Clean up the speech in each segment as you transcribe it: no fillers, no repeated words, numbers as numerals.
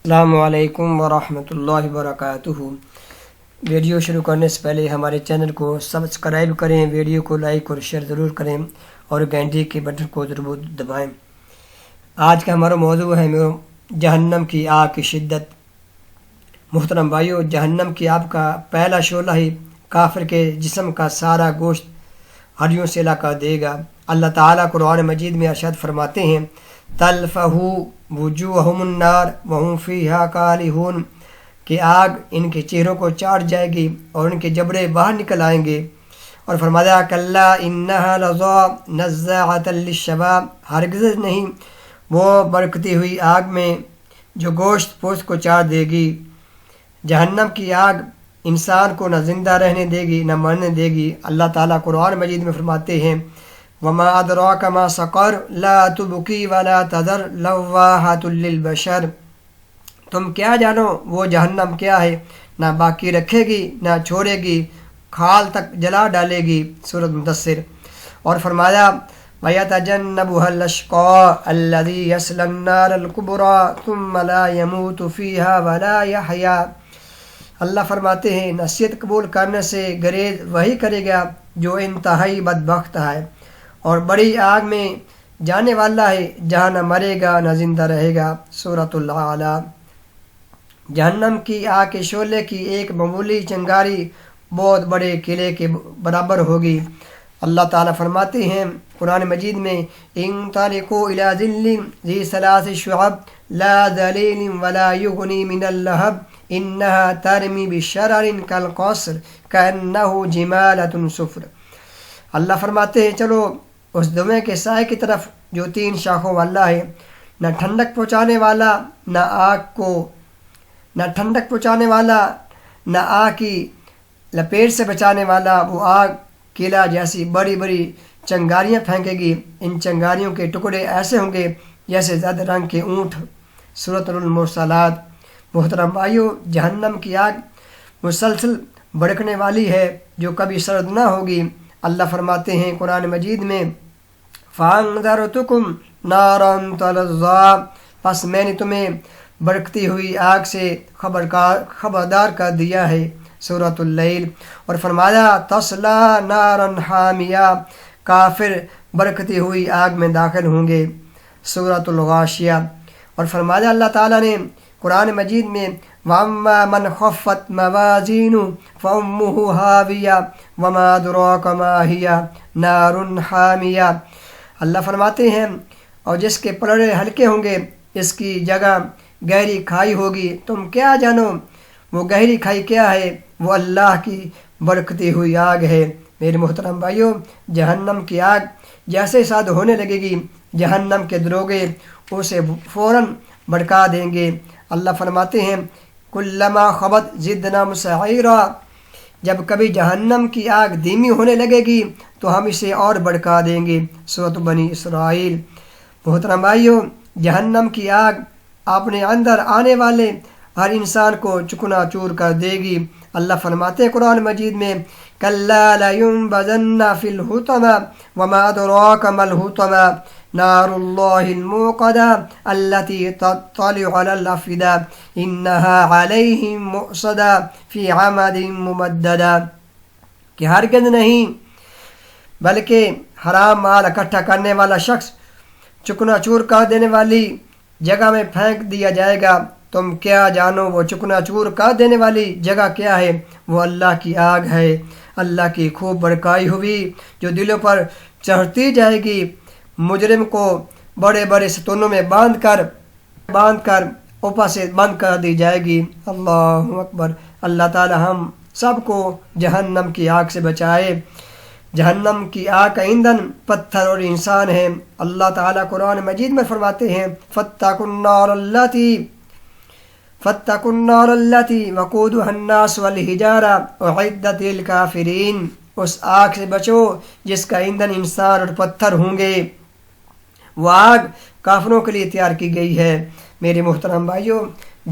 السلام علیکم ورحمۃ اللہ وبرکاتہ۔ ویڈیو شروع کرنے سے پہلے ہمارے چینل کو سبسکرائب کریں، ویڈیو کو لائک اور شیئر ضرور کریں اور گھنٹی کے بٹن کو ضرور دبائیں۔ آج کا ہمارا موضوع ہے جہنم کی آگ کی شدت۔ محترم بھائیو، جہنم کی آگ کا پہلا شعلہ ہی کافر کے جسم کا سارا گوشت ہڈیوں سے علاقہ دے گا۔ اللہ تعالیٰ قرآن مجید میں ارشاد فرماتے ہیں، تلفہ وجوہہم النار وہم فیہا کالحون، کہ آگ ان کے چہروں کو چاٹ جائے گی اور ان کے جبڑے باہر نکل آئیں گے۔ اور فرمایا کلا انہا لظی نزاعۃ للشوی، ہرگز نہیں وہ برکتی ہوئی آگ میں جو گوشت پوست کو چاٹ دے گی۔ جہنم کی آگ انسان کو نہ زندہ رہنے دے گی نہ مرنے دے گی۔ اللہ تعالیٰ قرآن مجید میں فرماتے ہیں، وما ادراک ما سقر لا تبکی ولا تذر لواحۃ للبشر، تم کیا جانو وہ جہنم کیا ہے، نہ باقی رکھے گی نہ چھوڑے گی، کھال تک جلا ڈالے گی۔ سورۃ مدثر۔ اور فرمایا وَيَتَجَنَّبُهَا الْأَشْقَى الَّذِي يَصْلَى النَّارَ الْكُبْرَى ثُمَّ لَا يَمُوتُ فِيهَا وَلَا يَحْيَا۔ اللہ فرماتے ہیں، نصیحت قبول کرنے سے گریز وہی کرے گا جو انتہائی بدبخت ہے اور بڑی آگ میں جانے والا ہے، جہاں نہ مرے گا نہ زندہ رہے گا۔ سورۃ الاعلی۔ جہنم کی آگ کے شعلے کی ایک معمولی چنگاری بہت بڑے قلعے کے برابر ہوگی۔ اللہ تعالیٰ فرماتے ہیں قرآن مجید میں، انطلقوا الی ظل ذی ثلاث شعب لا ذلیل ولا یغنی من اللہب انہا ترمی بشرر کالقصر کانہ جمالۃ صفر۔ اللہ فرماتے ہیں، چلو اس دمے کے سائے کی طرف جو 3 شاخوں والا ہے، نہ ٹھنڈک پہنچانے والا، نہ ٹھنڈک پہنچانے والا، نہ آگ کی لپیٹ سے بچانے والا۔ وہ آگ قلعہ جیسی بڑی بڑی چنگاریاں پھینکے گی، ان چنگاریوں کے ٹکڑے ایسے ہوں گے جیسے زرد رنگ کے اونٹ۔ سورۃ المرسلات۔ محترم بھائیو، جہنم کی آگ مسلسل بھڑکنے والی ہے جو کبھی سرد نہ ہوگی۔ اللہ فرماتے ہیں قرآن مجید میں، فَأَنذَرْتُكُمْ نَارًا تَلَظَّىٰ، پس میں نے تمہیں بھڑکتی ہوئی آگ سے خبردار کر دیا ہے۔ سورۃ اللیل۔ اور فرمایا تَصْلَىٰ نَارًا حَامِیَةً، کافر بھڑکتی ہوئی آگ میں داخل ہوں گے۔ سورۃ الغاشیہ۔ اور فرمایا اللہ تعالیٰ نے قرآن مجید میں، وَأَمَّا مَنْ خَفَّتْ مَوَازِينُهُ فَأُمُّهُ هَاوِيَةٌ وَمَا أَدْرَاكَ مَا هِيَهْ نَارٌ حَامِيَةٌ۔ اللہ فرماتے ہیں، اور جس کے پلڑے ہلکے ہوں گے اس کی جگہ گہری کھائی ہوگی۔ تم کیا جانو وہ گہری کھائی کیا ہے، وہ اللہ کی بھڑکتی ہوئی آگ ہے۔ میرے محترم بھائیوں، جہنم کی آگ جیسے ساد ہونے لگے گی، جہنم کے دروگے اسے فوراً بھڑکا دیں گے۔ اللہ فرماتے ہیں، کلما خبت زدنا مسعیرا، جب کبھی جہنم کی آگ دھیمی ہونے لگے گی تو ہم اسے اور بھڑکا دیں گے۔ سورۃ بنی اسرائیل۔ محترم بھائیو، جہنم کی آگ اپنے اندر آنے والے ہر انسان کو چکنا چور کر دے گی۔ اللہ فرماتے ہیں قرآن مجید میں، کلا لینبذن فی الحطمہ وما ادراک ما الحطمہ نار اللہ الموقدہ التی تطلع علی الافئدہ انہا علیہم مؤصدہ فی عمد ممددہ، کہ ہرگز نہیں بلکہ حرام مال اکٹھا کرنے والا شخص چکنا چور کر دینے والی جگہ میں پھینک دیا جائے گا۔ تم کیا جانو وہ چکنا چور کر دینے والی جگہ کیا ہے، وہ اللہ کی آگ ہے، اللہ کی خوب بھڑکائی ہوئی جو دلوں پر چڑھتی جائے گی۔ مجرم کو بڑے بڑے ستونوں میں باندھ کر اوپر سے بند کر دی جائے گی۔ اللہ اکبر۔ اللہ تعالی ہم سب کو جہنم کی آگ سے بچائے۔ جہنم کی آگ کا ایندھن پتھر اور انسان ہے۔ اللہ تعالیٰ قرآن مجید میں فرماتے ہیں، فاتقوا النار التی وقودها الناس والحجارہ اعدت للکافرین، اس آگ سے بچو جس کا ایندھن انسان اور پتھر ہوں گے، وہ آگ کافروں کے لیے تیار کی گئی ہے۔ میرے محترم بھائیوں،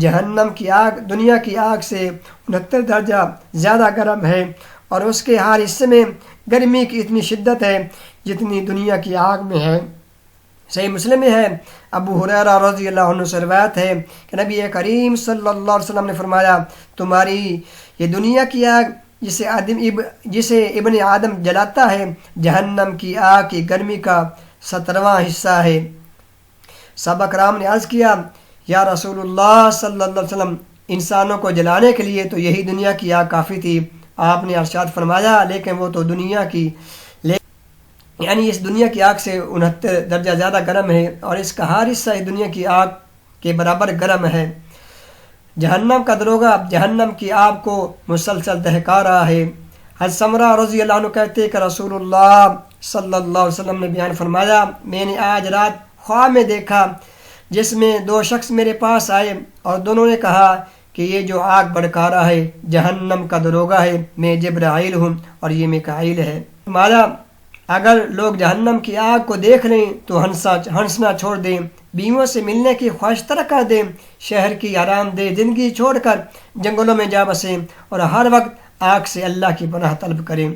جہنم کی آگ دنیا کی آگ سے 69 درجہ زیادہ گرم ہے، اور اس کے ہر حصے میں گرمی کی اتنی شدت ہے جتنی دنیا کی آگ میں ہے۔ صحیح مسلم میں ہے، ابو ہریرہ رضی اللہ عنہ سے روایت ہے کہ نبی کریم صلی اللہ علیہ وسلم نے فرمایا، تمہاری یہ دنیا کی آگ جسے ابن آدم جلاتا ہے، جہنم کی آگ کی گرمی کا 17واں حصہ ہے۔ صحابہ کرام نے عرض کیا، یا رسول اللہ صلی اللہ علیہ وسلم، انسانوں کو جلانے کے لیے تو یہی دنیا کی آگ کافی تھی۔ آپ نے ارشاد فرمایا، لیکن وہ تو دنیا کی یعنی اس دنیا کی آگ سے 69 درجہ زیادہ گرم ہے، اور اس کا ہر حصہ اس دنیا کی آگ کے برابر گرم ہے۔ جہنم کا دروغہ جہنم کی آگ کو مسلسل دہکا رہا ہے۔ حضرت سمرہ رضی اللہ عنہ کہتے کہ رسول اللہ صلی اللہ علیہ وسلم نے بیان فرمایا، میں نے آج رات خواب میں دیکھا جس میں 2 شخص میرے پاس آئے اور دونوں نے کہا کہ یہ جو آگ بھڑکا رہا ہے جہنم کا دروغہ ہے، میں جبرائیل ہوں اور یہ میکائیل ہے۔ فرمایا، اگر لوگ جہنم کی آگ کو دیکھ لیں تو ہنسنا چھوڑ دیں، بیویوں سے ملنے کی خواہش ترک کر دیں، شہر کی آرام دہ زندگی چھوڑ کر جنگلوں میں جا بسیں اور ہر وقت آگ سے اللہ کی پناہ طلب کریں۔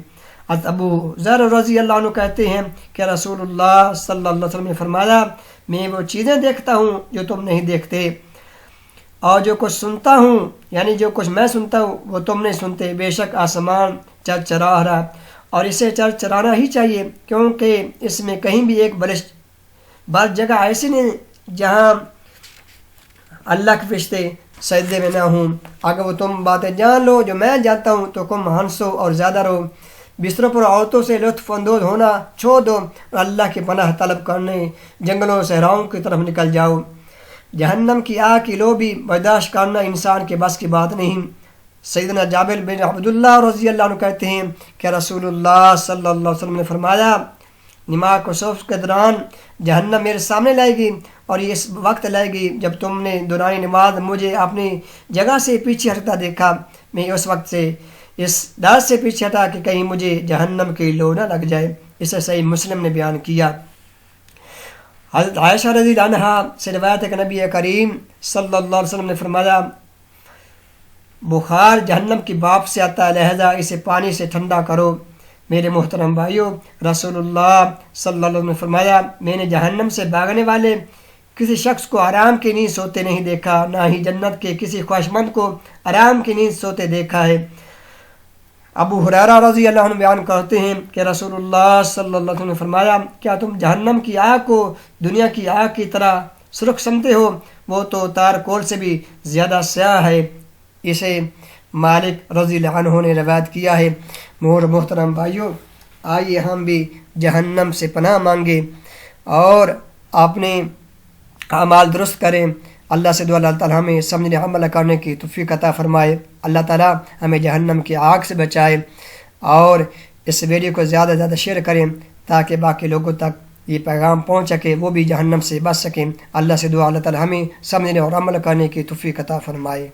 حضرت ابو ذر رضی اللہ عنہ کہتے ہیں کہ رسول اللہ صلی اللہ علیہ وسلم نے فرمایا، میں وہ چیزیں دیکھتا ہوں جو تم نہیں دیکھتے، اور جو کچھ سنتا ہوں یعنی جو کچھ میں سنتا ہوں وہ تم نہیں سنتے۔ بے شک آسمان چرچرا رہا، اور اسے چرچرانا ہی چاہیے، کیونکہ اس میں کہیں بھی ایک بار جگہ ایسی نہیں جہاں اللہ کے فرشتے سجدے میں نہ ہوں۔ اگر وہ تم باتیں جان لو جو میں جانتا ہوں تو تم ہنسو اور زیادہ رہو، بستروں پر عورتوں سے لطف اندوز ہونا چھوڑ دو اور اللہ کی پناہ طلب کرنے جنگلوں صحراؤں کی طرف نکل جاؤ۔ جہنم کی آگ کی لو بھی برداشت کرنا انسان کے بس کی بات نہیں۔ سیدنا جابر بن عبداللہ رضی اللہ عنہ کہتے ہیں کہ رسول اللہ صلی اللہ علیہ وسلم نے فرمایا، نماز کو صبح کے دوران جہنم میرے سامنے لائے گی، اور یہ اس وقت لائے گی جب تم نے دوران نماز مجھے اپنی جگہ سے پیچھے ہٹتا دیکھا۔ میں اس وقت سے اس ڈر سے پیچھے ہٹا کہ کہیں مجھے جہنم کی لو نہ لگ جائے۔ اسے صحیح مسلم نے بیان کیا۔ حضرت عائشہ رضی اللہ عنہا سے روایت ہے کہ نبی کریم صلی اللہ علیہ وسلم نے فرمایا، بخار جہنم کی باپ سے آتا ہے، لہذا اسے پانی سے ٹھنڈا کرو۔ میرے محترم بھائیوں، رسول اللہ صلی اللہ علیہ وسلم نے فرمایا، میں نے جہنم سے بھاگنے والے کسی شخص کو آرام کی نیند سوتے نہیں دیکھا، نہ ہی جنت کے کسی خواہش مند کو آرام کی نیند سوتے دیکھا ہے۔ ابو ہریرہ رضی اللہ عنہ بیان کرتے ہیں کہ رسول اللہ صلی اللہ علیہ وسلم نے فرمایا، کیا تم جہنم کی آگ کو دنیا کی آگ کی طرح سرخ سمجھتے ہو؟ وہ تو تار کول سے بھی زیادہ سیاہ ہے۔ اسے مالک رضی اللہ عنہ نے روایت کیا ہے۔ محترم بھائیوں، آئیے ہم بھی جہنم سے پناہ مانگے اور اپنے اعمال درست کریں۔ اللہ سے دعا اللہ تعالیٰ ہمیں سمجھنے عمل کرنے کی توفیق عطا فرمائے۔ اللہ تعالیٰ ہمیں جہنم کی آگ سے بچائے، اور اس ویڈیو کو زیادہ سے زیادہ شیئر کریں تاکہ باقی لوگوں تک یہ پیغام پہنچ سکے، وہ بھی جہنم سے بچ سکیں۔ اللہ سے دعا اللہ تعالیٰ ہمیں سمجھنے اور عمل کرنے کی توفیق عطا فرمائے۔